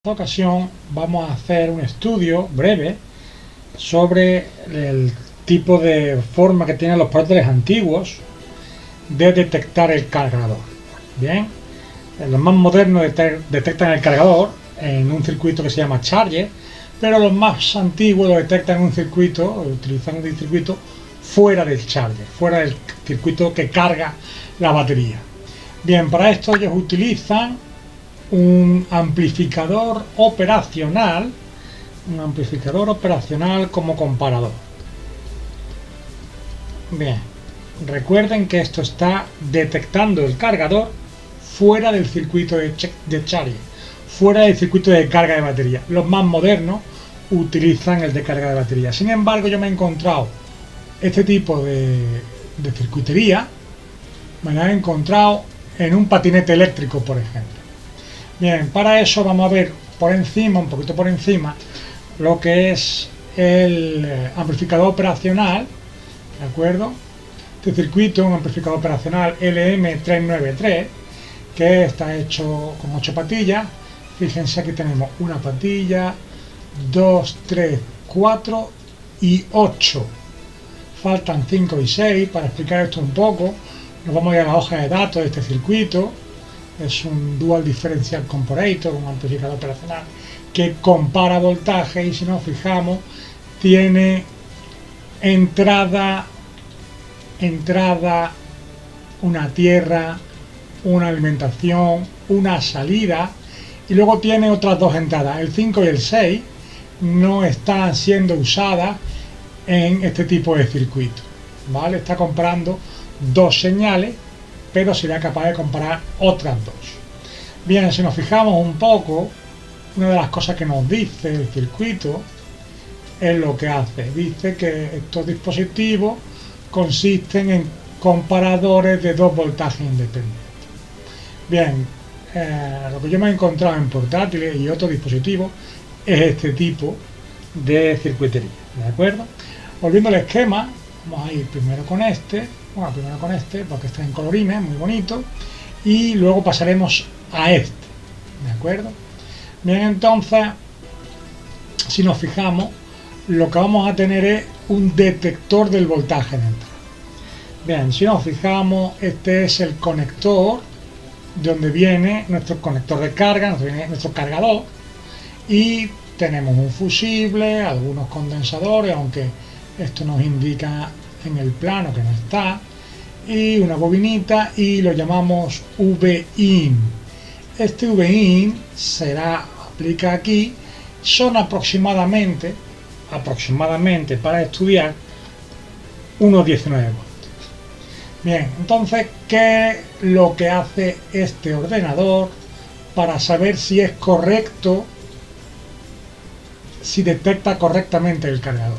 esta ocasión vamos a hacer un estudio breve sobre el tipo de forma que tienen los portátiles antiguos de detectar el cargador. Bien, los más modernos detectan el cargador en un circuito que se llama charger, pero los más antiguos lo detectan en un circuito, utilizan un circuito fuera del charger, fuera del circuito que carga la batería. Bien, para esto ellos utilizan un amplificador operacional como comparador. Bien, recuerden que esto está detectando el cargador fuera del circuito de charger, fuera del circuito de carga de batería. Los más modernos utilizan el de carga de batería. Sin embargo, yo me he encontrado este tipo de circuitería, me la he encontrado en un patinete eléctrico, por ejemplo. Bien, para eso vamos a ver por encima, un poquito por encima, lo que es el amplificador operacional, ¿de acuerdo? Este circuito, un amplificador operacional LM393, que está hecho con 8 patillas. Fíjense, aquí tenemos una patilla, 2, 3, 4 y 8. Faltan 5 y 6. Para explicar esto un poco, nos vamos a ir a la hoja de datos de este circuito. Es un Dual Differential Comparator, un amplificador operacional que compara voltaje, y si nos fijamos tiene entrada, una tierra, una alimentación, una salida, y luego tiene otras dos entradas. El 5 y el 6 no están siendo usadas en este tipo de circuito, ¿vale? Está comparando dos señales, pero será capaz de comparar otras dos. Bien, si nos fijamos un poco, una de las cosas que nos dice el circuito es lo que hace. Dice que estos dispositivos consisten en comparadores de dos voltajes independientes. Bien, lo que yo me he encontrado en portátiles y otros dispositivos es este tipo de circuitería, ¿de acuerdo? Volviendo al esquema, vamos a ir primero con este, porque está en colorines, muy bonito, y luego pasaremos a este, ¿de acuerdo? Bien, entonces, si nos fijamos, lo que vamos a tener es un detector del voltaje de entrada. Bien, si nos fijamos, este es el conector donde viene nuestro conector de carga, donde viene nuestro cargador, y tenemos un fusible, algunos condensadores, aunque esto nos indica en el plano que no está, y una bobinita, y lo llamamos V-in. Este V-in aplica aquí, son aproximadamente para estudiar unos 19 voltios. Bien, entonces, ¿qué es lo que hace este ordenador para saber si es correcto, si detecta correctamente el cargador,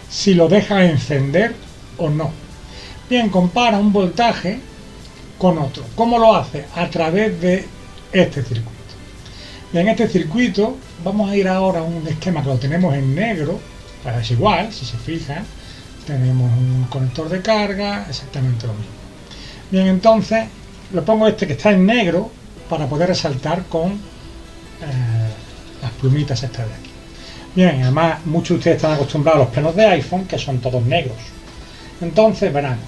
si lo deja encender o no? Bien, compara un voltaje con otro. ¿Cómo lo hace? A través de este circuito. Bien, este circuito, vamos a ir ahora a un esquema que lo tenemos en negro, pues es igual, si se fijan, tenemos un conector de carga, exactamente lo mismo. Bien, entonces, lo pongo este que está en negro para poder resaltar con las plumitas estas de aquí. Bien, además muchos de ustedes están acostumbrados a los planos de iPhone, que son todos negros. Entonces, verán,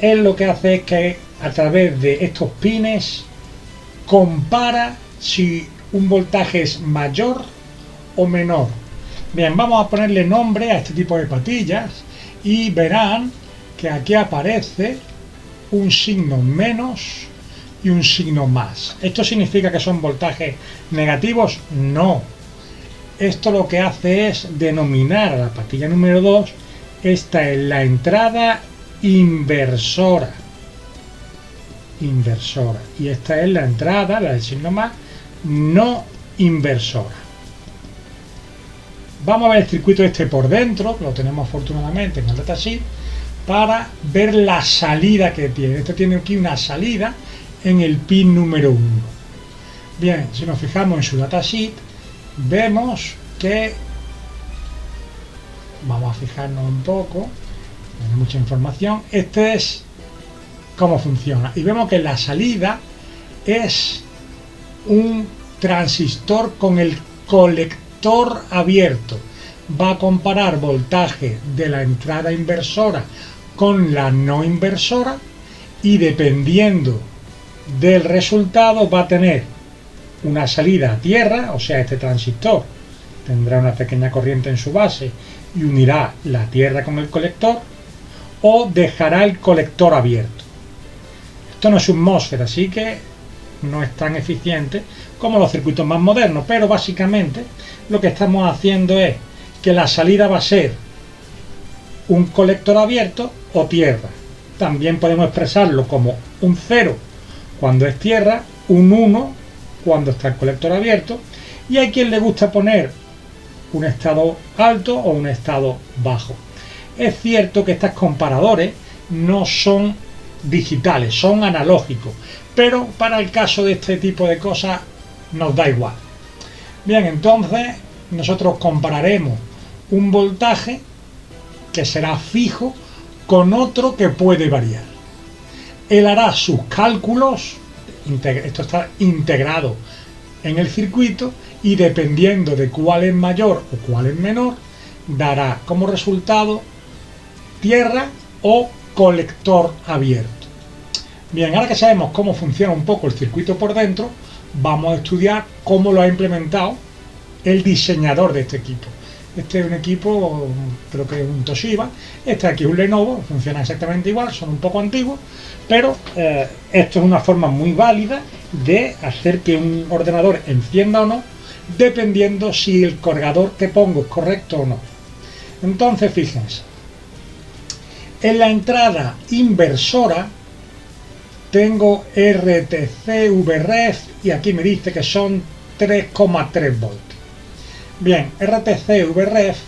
él lo que hace es que a través de estos pines compara si un voltaje es mayor o menor. Bien, vamos a ponerle nombre a este tipo de patillas y verán que aquí aparece un signo menos y un signo más. ¿Esto significa que son voltajes negativos? No. Esto lo que hace es denominar a la patilla número 2, esta es la entrada inversora, y esta es la entrada, la del signo más, no inversora. Vamos a ver el circuito este por dentro, que lo tenemos afortunadamente en el datasheet, para ver la salida que tiene. Este tiene aquí una salida en el pin número 1. Bien, si nos fijamos en su datasheet, vemos que, vamos a fijarnos un poco, tiene mucha información, este es cómo funciona, y vemos que la salida es un transistor con el colector abierto. Va a comparar voltaje de la entrada inversora con la no inversora y dependiendo del resultado va a tener una salida a tierra, o sea, este transistor tendrá una pequeña corriente en su base y unirá la tierra con el colector, o dejará el colector abierto. Esto no es un MOSFET, así que no es tan eficiente como los circuitos más modernos, pero básicamente lo que estamos haciendo es que la salida va a ser un colector abierto o tierra. También podemos expresarlo como un 0 cuando es tierra, un 1 cuando está el colector abierto, y hay quien le gusta poner un estado alto o un estado bajo. Es cierto que estos comparadores no son digitales, son analógicos, pero para el caso de este tipo de cosas nos da igual. Bien, entonces nosotros compararemos un voltaje que será fijo con otro que puede variar. Él hará sus cálculos, esto está integrado en el circuito, y dependiendo de cuál es mayor o cuál es menor, dará como resultado tierra o colector abierto. Bien, ahora que sabemos cómo funciona un poco el circuito por dentro, vamos a estudiar cómo lo ha implementado el diseñador de este equipo. Este es un equipo, creo que es un Toshiba, este aquí es un Lenovo, funciona exactamente igual, son un poco antiguos, pero esto es una forma muy válida de hacer que un ordenador encienda o no, dependiendo si el cargador que pongo es correcto o no. Entonces, fíjense, en la entrada inversora tengo RTC VREF y aquí me dice que son 3,3 voltios. Bien, RTC VREF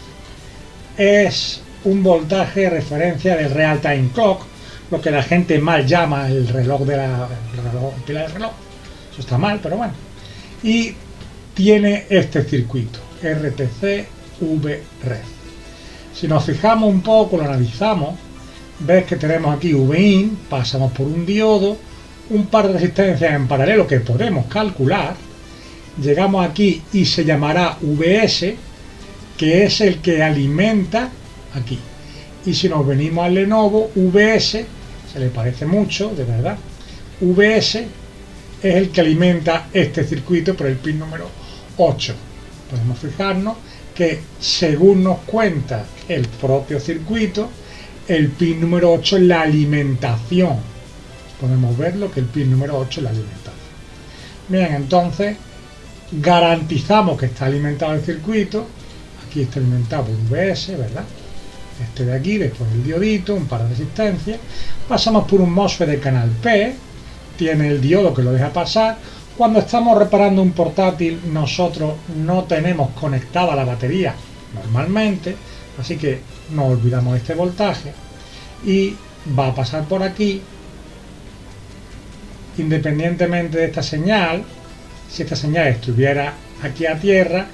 es un voltaje de referencia del Real Time Clock, lo que la gente mal llama el reloj de pila del reloj. Eso está mal, pero bueno. Y tiene este circuito, RTC VREF. Si nos fijamos un poco, lo analizamos, ves que tenemos aquí VIN, pasamos por un diodo, un par de resistencias en paralelo que podemos calcular, llegamos aquí y se llamará VS, que es el que alimenta aquí. Y si nos venimos al Lenovo, VS, se le parece mucho, de verdad, VS es el que alimenta este circuito por el pin número 8. Podemos fijarnos que según nos cuenta el propio circuito, el pin número 8 es la alimentación. Podemos verlo que el pin número 8 es la alimentación. Bien, entonces garantizamos que está alimentado el circuito. Aquí está alimentado por VS, ¿verdad? Este de aquí, después el diodito, un par de resistencias. Pasamos por un MOSFET de canal P, tiene el diodo que lo deja pasar. Cuando estamos reparando un portátil, nosotros no tenemos conectada la batería normalmente, así que no olvidamos este voltaje y va a pasar por aquí. Independientemente de esta señal, si esta señal estuviera aquí a tierra,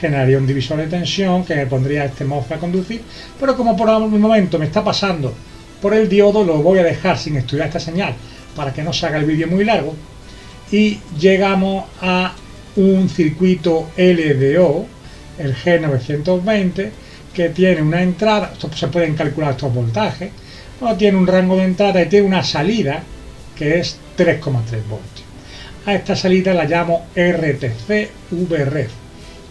generaría un divisor de tensión que me pondría este MOSFET a conducir, pero como por el momento me está pasando por el diodo, lo voy a dejar sin estudiar esta señal para que no se haga el vídeo muy largo. Y llegamos a un circuito LDO, el G920, que tiene una entrada, se pueden calcular estos voltajes, bueno, tiene un rango de entrada y tiene una salida que es 3,3 voltios. A esta salida la llamo RTC VREF.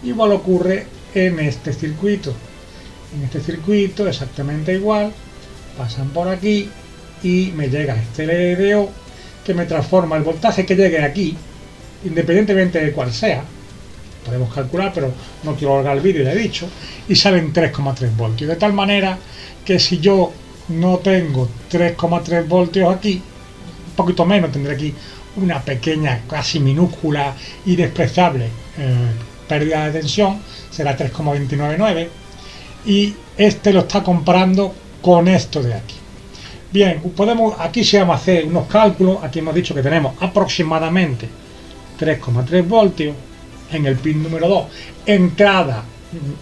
Igual ocurre en este circuito. En este circuito exactamente igual, pasan por aquí y me llega este LDO que me transforma el voltaje que llegue aquí, independientemente de cuál sea. Podemos calcular, pero no quiero alargar el vídeo, ya he dicho, y salen 3,3 voltios. De tal manera que si yo no tengo 3,3 voltios aquí, un poquito menos, tendré aquí una pequeña, casi minúscula y despreciable pérdida de tensión, será 3,299, y este lo está comparando con esto de aquí. Bien, aquí si vamos a hacer unos cálculos, aquí hemos dicho que tenemos aproximadamente 3,3 voltios en el pin número 2, entrada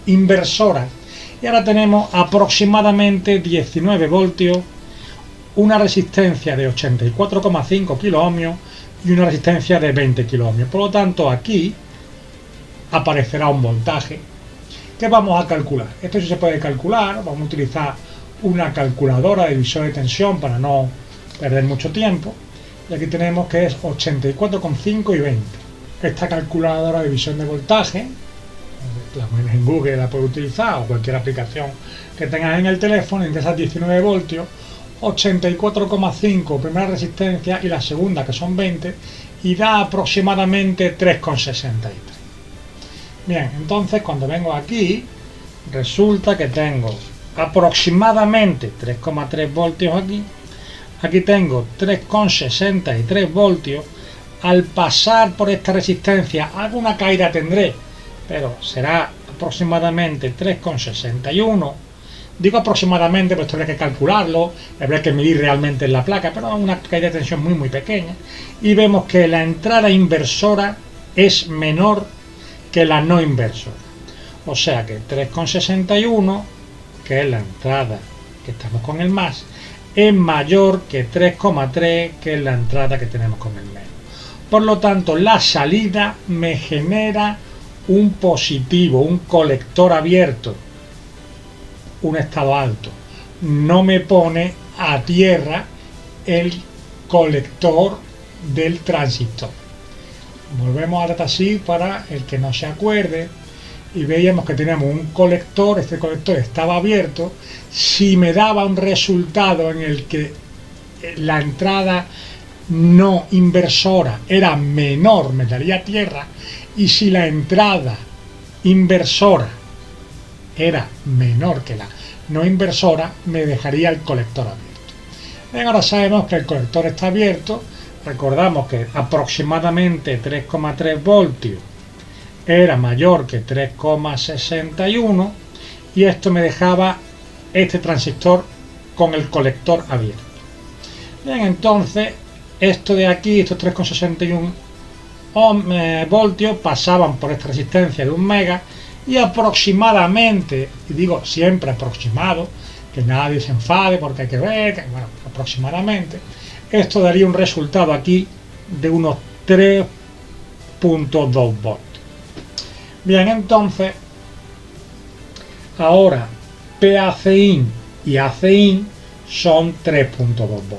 inversora, y ahora tenemos aproximadamente 19 voltios, una resistencia de 84,5 kilo ohmios y una resistencia de 20 kilo ohmios. Por lo tanto, aquí aparecerá un voltaje que vamos a calcular. Esto sí se puede calcular, vamos a utilizar una calculadora de divisor de tensión para no perder mucho tiempo. Y aquí tenemos que es 84,5 y 20. Esta calculadora de división de voltaje, la pones en Google, la puedes utilizar, o cualquier aplicación que tengas en el teléfono, ingresas 19 voltios, 84,5 primera resistencia y la segunda, que son 20, y da aproximadamente 3,63. Bien, entonces cuando vengo aquí, resulta que tengo aproximadamente 3,3 voltios aquí. Aquí tengo 3,63 voltios. Al pasar por esta resistencia, alguna caída tendré, pero será aproximadamente 3,61. Digo aproximadamente, pues tendré que calcularlo, habría que medir realmente en la placa, pero una caída de tensión muy pequeña. Y vemos que la entrada inversora es menor que la no inversora. O sea que 3,61, que es la entrada que estamos con el más, es mayor que 3,3, que es la entrada que tenemos con el menos. Por lo tanto, la salida me genera un positivo, un colector abierto, un estado alto. No me pone a tierra el colector del transistor. Volvemos a datasheet para el que no se acuerde y veíamos que teníamos un colector, este colector estaba abierto. Si me daba un resultado en el que la entrada no inversora era menor, me daría tierra, y si la entrada inversora era menor que la no inversora, me dejaría el colector abierto. Bien, ahora sabemos que el colector está abierto. Recordamos que aproximadamente 3,3 voltios era mayor que 3,61 y esto me dejaba este transistor con el colector abierto. Bien, entonces esto de aquí, estos 3,61 voltios pasaban por esta resistencia de 1 mega y aproximadamente, y digo siempre aproximado, que nadie se enfade porque hay que ver, que, bueno, aproximadamente, esto daría un resultado aquí de unos 3,2 voltios. Bien, entonces, ahora PACIN y ACIN son 3,2 voltios.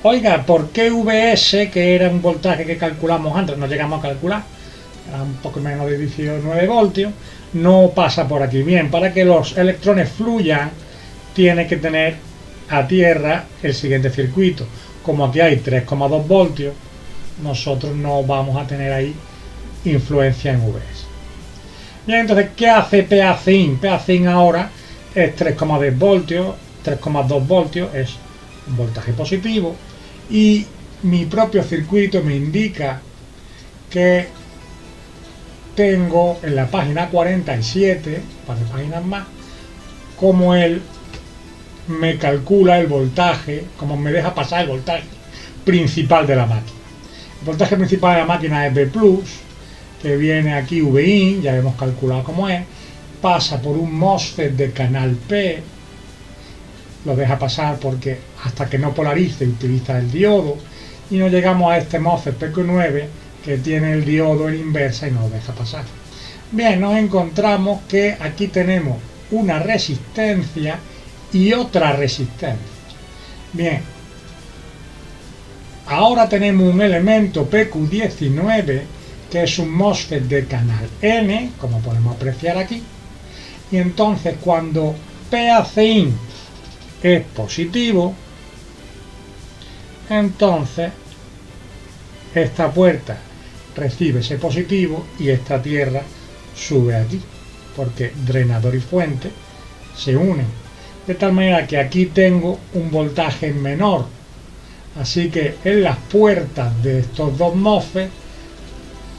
Oiga, ¿por qué VS, que era un voltaje que calculamos antes, no llegamos a calcular, era un poco menos de 19 voltios, no pasa por aquí? Bien, para que los electrones fluyan, tiene que tener a tierra el siguiente circuito. Como aquí hay 3,2 voltios, nosotros no vamos a tener ahí influencia en VS. Bien, entonces, ¿qué hace PACIN? PACIN ahora es 3,2 voltios, 3,2 voltios es un voltaje positivo, y mi propio circuito me indica que tengo en la página 47, para páginas más, como él me calcula el voltaje, como me deja pasar el voltaje principal de la máquina. El voltaje principal de la máquina es B+, que viene aquí VIN, ya hemos calculado cómo es, pasa por un MOSFET de canal P, lo deja pasar porque hasta que no polarice utiliza el diodo, y no llegamos a este MOSFET PQ9 que tiene el diodo en inversa y no lo deja pasar. Bien, nos encontramos que aquí tenemos una resistencia y otra resistencia. Bien, ahora tenemos un elemento PQ19 que es un MOSFET de canal N, como podemos apreciar aquí, y entonces cuando PACIN es positivo, entonces esta puerta recibe ese positivo y esta tierra sube aquí, porque drenador y fuente se unen, de tal manera que aquí tengo un voltaje menor. Así que en las puertas de estos dos MOSFET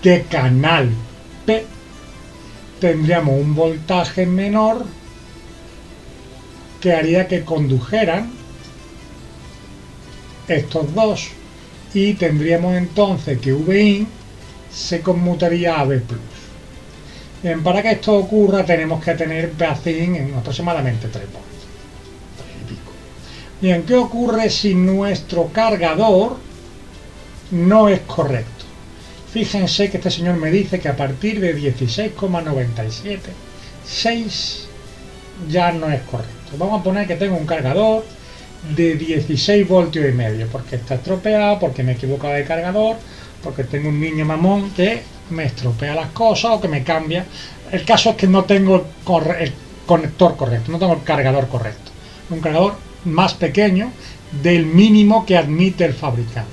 de canal P tendríamos un voltaje menor que haría que condujeran estos dos, y tendríamos entonces que VIN se conmutaría a B+. Bien, para que esto ocurra tenemos que tener PACIN en aproximadamente 3 voltios. Bien, ¿qué ocurre si nuestro cargador no es correcto? Fíjense que este señor me dice que a partir de 16,97, 6 ya no es correcto. Vamos a poner que tengo un cargador de 16 voltios y medio, porque está estropeado, porque me he equivocado de cargador, porque tengo un niño mamón que me estropea las cosas o que me cambia. El caso es que no tengo el conector correcto, no tengo el cargador correcto. Un cargador más pequeño del mínimo que admite el fabricante.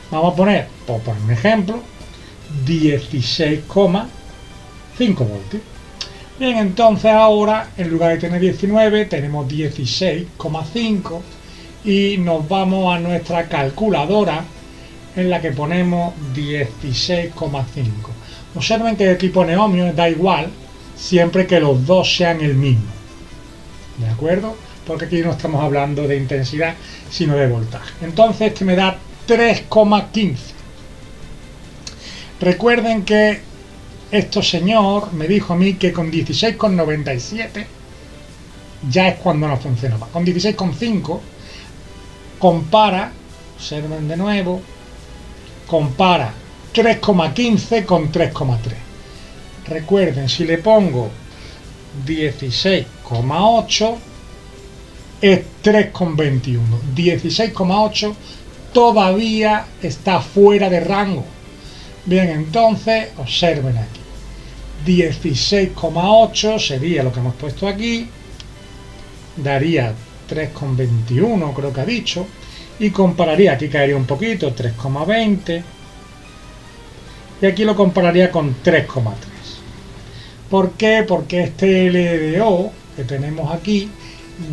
Vamos a poner, por un ejemplo, 16,5 voltios. Bien, entonces ahora en lugar de tener 19 tenemos 16,5 y nos vamos a nuestra calculadora en la que ponemos 16,5. Observen que de tipo neomio da igual siempre que los dos sean el mismo, ¿de acuerdo? Porque aquí no estamos hablando de intensidad sino de voltaje. Entonces este me da 3,15. Recuerden que señor me dijo a mí que con 16,97 ya es cuando no funcionaba. Con 16,5 compara, observen de nuevo, compara 3,15 con 3,3. Recuerden, si le pongo 16,8 es 3,21. 16,8 todavía está fuera de rango. Bien, entonces observen aquí, 16,8 sería lo que hemos puesto aquí, daría 3,21 creo que ha dicho, y compararía, aquí caería un poquito, 3,20, y aquí lo compararía con 3,3. ¿Por qué? Porque este LDO que tenemos aquí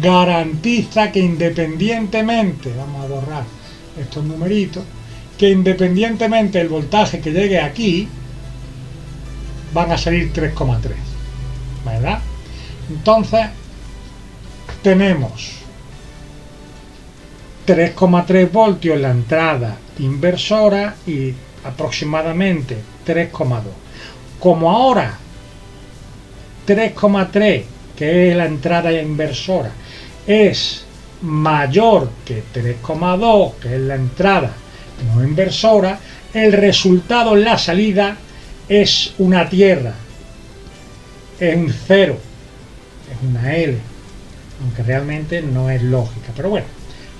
garantiza que independientemente, vamos a borrar estos numeritos, que independientemente del voltaje que llegue aquí, van a salir 3,3, ¿verdad? Entonces, tenemos 3,3 voltios en la entrada inversora y aproximadamente 3,2. Como ahora 3,3, que es la entrada inversora, es mayor que 3,2, que es la entrada no inversora, el resultado en la salida es una tierra, es un cero, es una L, aunque realmente no es lógica, pero bueno,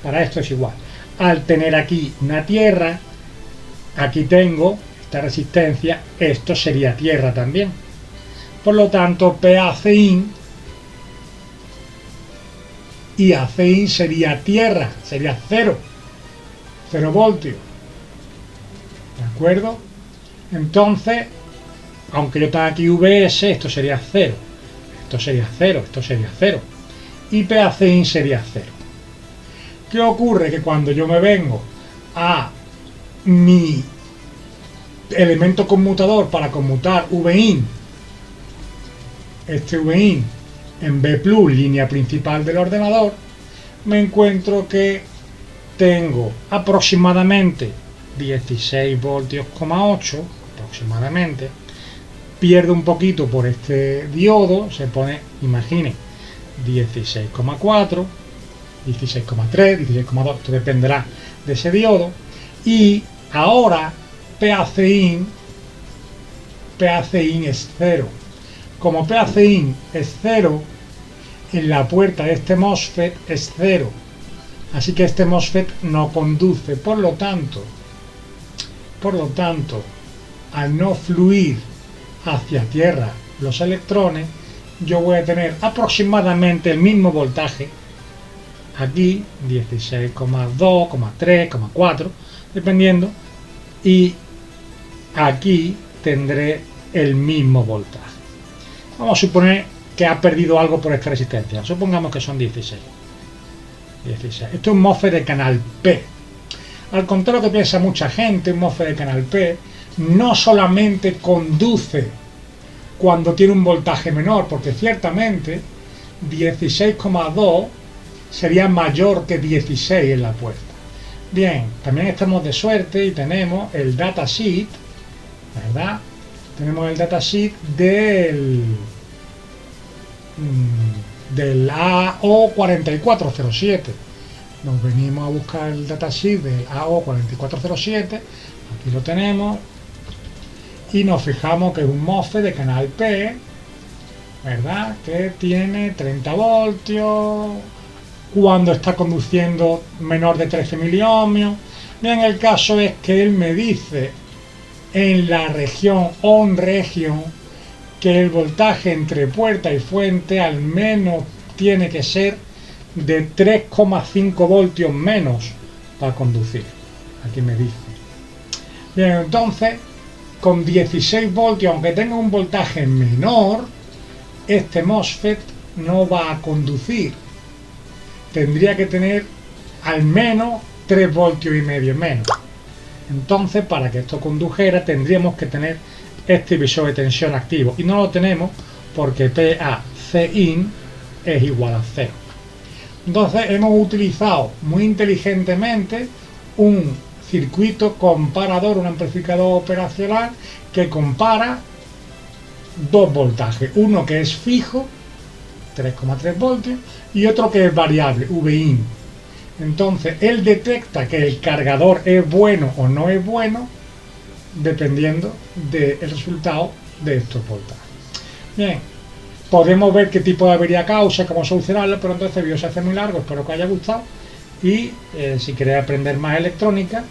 para esto es igual. Al tener aquí una tierra, aquí tengo esta resistencia, esto sería tierra también. Por lo tanto, PACIN y ACIN sería tierra, sería 0 voltios. ¿De acuerdo? Entonces, aunque yo tenga aquí VS, esto sería 0. Esto sería 0, esto sería 0. Y PACIN sería 0. ¿Qué ocurre? Que cuando yo me vengo a mi elemento conmutador para conmutar VIN, este VIN en B+, línea principal del ordenador, me encuentro que tengo aproximadamente 16 voltios, 8 aproximadamente, pierdo un poquito por este diodo, se pone, imaginen, 16,4, 16,3, 16,2, esto dependerá de ese diodo, y ahora PACIN es 0. Como PACIN es 0, en la puerta de este MOSFET es 0, así que este MOSFET no conduce, por lo tanto, al no fluir hacia tierra los electrones, yo voy a tener aproximadamente el mismo voltaje aquí, 16,2, 3, 4, dependiendo, y aquí tendré el mismo voltaje. Vamos a suponer que ha perdido algo por esta resistencia, supongamos que son 16. Esto es un MOSFET de canal P. Al contrario que piensa mucha gente, un MOSFET de canal P no solamente conduce cuando tiene un voltaje menor, porque ciertamente 16,2 sería mayor que 16 en la puerta. Bien, también estamos de suerte y tenemos el datasheet, ¿verdad? Tenemos el datasheet del AO4407. Nos venimos a buscar el datasheet del AO4407, aquí lo tenemos, y nos fijamos que es un MOSFET de canal P, ¿verdad? Que tiene 30 voltios cuando está conduciendo menor de 13 miliohmios. Bien, el caso es que él me dice en la región on region que el voltaje entre puerta y fuente al menos tiene que ser de 3,5 voltios menos para conducir. Aquí me dice. Bien, entonces con 16 voltios, aunque tenga un voltaje menor, este MOSFET no va a conducir. Tendría que tener al menos 3 voltios y medio menos. Entonces, para que esto condujera, tendríamos que tener este divisor de tensión activo. Y no lo tenemos porque PACin es igual a 0. Entonces, hemos utilizado muy inteligentemente un circuito comparador, un amplificador operacional que compara dos voltajes. Uno que es fijo, 3,3 voltios, y otro que es variable, Vin. Entonces él detecta que el cargador es bueno o no es bueno dependiendo del resultado de estos voltajes. Bien, podemos ver qué tipo de avería causa, cómo solucionarlo, pero entonces el vídeo se hace muy largo, espero que os haya gustado. Y si queréis aprender más electrónica,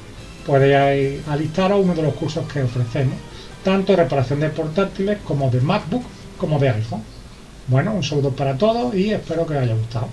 podéis alistaros a uno de los cursos que ofrecemos, tanto de reparación de portátiles como de MacBook como de iPhone. Bueno, un saludo para todos y espero que os haya gustado.